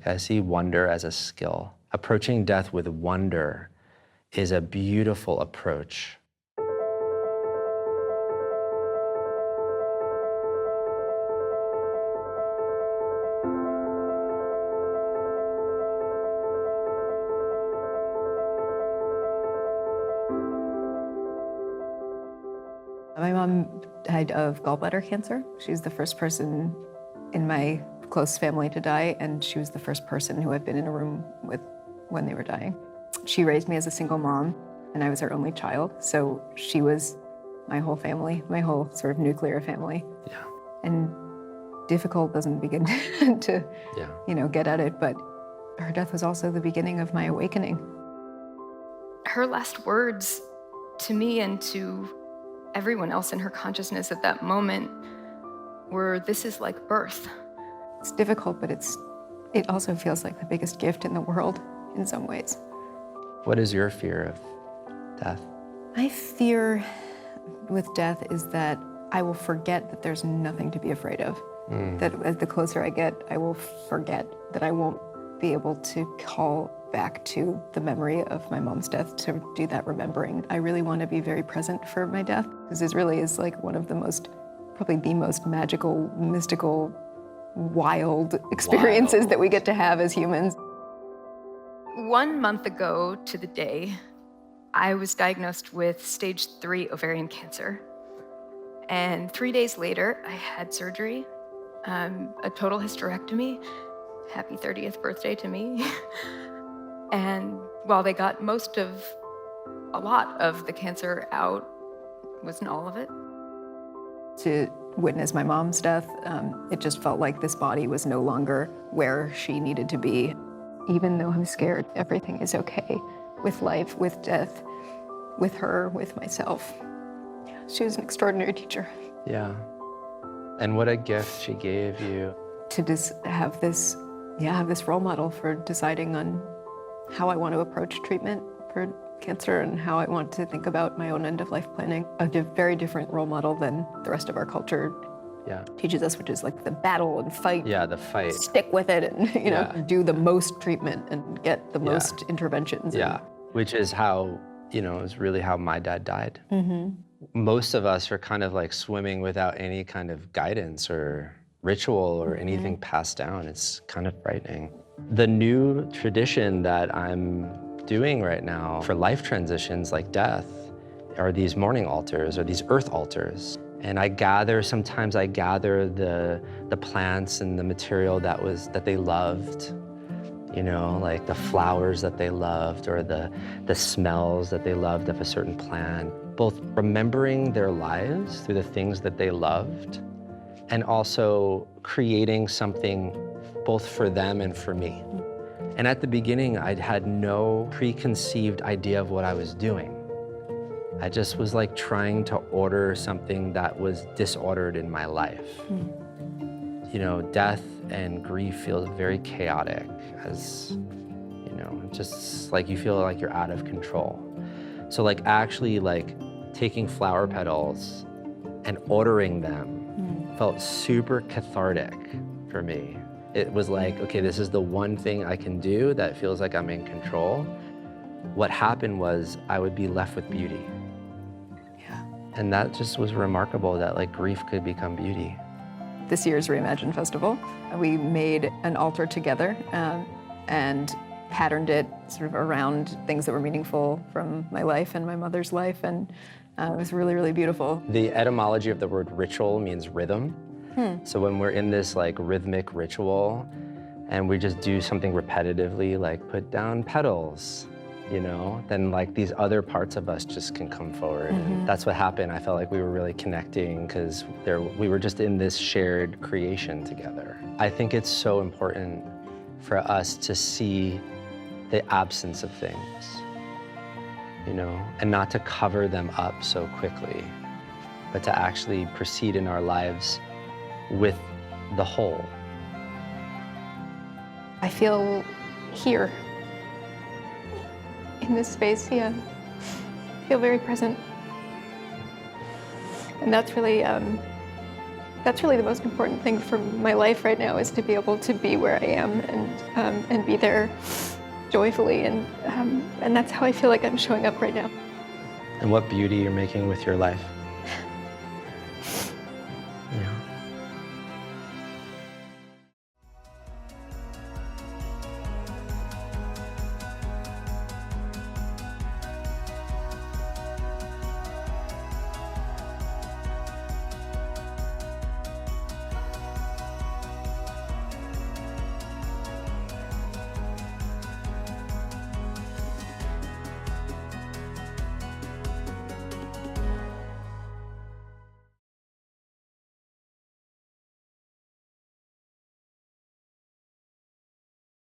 Like I see wonder as a skill. Approaching death with wonder is a beautiful approach. My mom died of gallbladder cancer. She's the first person in my close family to die, and she was the first person who I've been in a room with when they were dying. She raised me as a single mom, and I was her only child, so she was my whole family, my whole sort of nuclear family. Yeah. And difficult doesn't begin to get at it, but her death was also the beginning of my awakening. Her last words to me and to everyone else in her consciousness at that moment were, "This is like birth." It's difficult, but it also feels like the biggest gift in the world in some ways. What is your fear of death? My fear with death is that I will forget that there's nothing to be afraid of. That as the closer I get, I will forget that I won't be able to call back to the memory of my mom's death to do that remembering. I really want to be very present for my death, because this really is like one of the most, probably the most magical, mystical, wild experiences that we get to have as humans. 1 month ago to the day, I was diagnosed with stage 3 ovarian cancer. And 3 days later, I had surgery, a total hysterectomy. Happy 30th birthday to me. And while they got a lot of the cancer out, wasn't all of it. To witness my mom's death, it just felt like this body was no longer where she needed to be. Even though I'm scared, everything is okay with life, with death, with her, with myself. She was an extraordinary teacher. Yeah. And what a gift she gave you. To just have this role model for deciding on how I want to approach treatment for cancer and how I want to think about my own end-of-life planning. A very different role model than the rest of our culture teaches us, which is like the battle and fight. Yeah, the fight. Stick with it and, do the most treatment and get the most interventions. Yeah, which is how, is really how my dad died. Most of us are kind of like swimming without any kind of guidance or ritual or anything passed down. It's kind of frightening. The new tradition that I'm doing right now for life transitions like death are these mourning altars or these earth altars. And sometimes I gather the plants and the material that they loved, like the flowers that they loved or the smells that they loved of a certain plant, both remembering their lives through the things that they loved and also creating something both for them and for me. And at the beginning, I had no preconceived idea of what I was doing. I just was like trying to order something that was disordered in my life. Death and grief feels very chaotic as, just like you feel like you're out of control. So like actually like taking flower petals and ordering them felt super cathartic for me. It was like, okay, this is the one thing I can do that feels like I'm in control. What happened was I would be left with beauty. Yeah. And that just was remarkable that like grief could become beauty. This year's Reimagine Festival, we made an altar together and patterned it sort of around things that were meaningful from my life and my mother's life, and it was really, really beautiful. The etymology of the word ritual means rhythm. So when we're in this like rhythmic ritual and we just do something repetitively, like put down petals, then like these other parts of us just can come forward. And that's what happened. I felt like we were really connecting because we were just in this shared creation together. I think it's so important for us to see the absence of things, and not to cover them up so quickly, but to actually proceed in our lives with the whole. I feel here, in this space, I feel very present. And that's really that's really the most important thing for my life right now, is to be able to be where I am and be there joyfully, and that's how I feel like I'm showing up right now. And what beauty you're making with your life.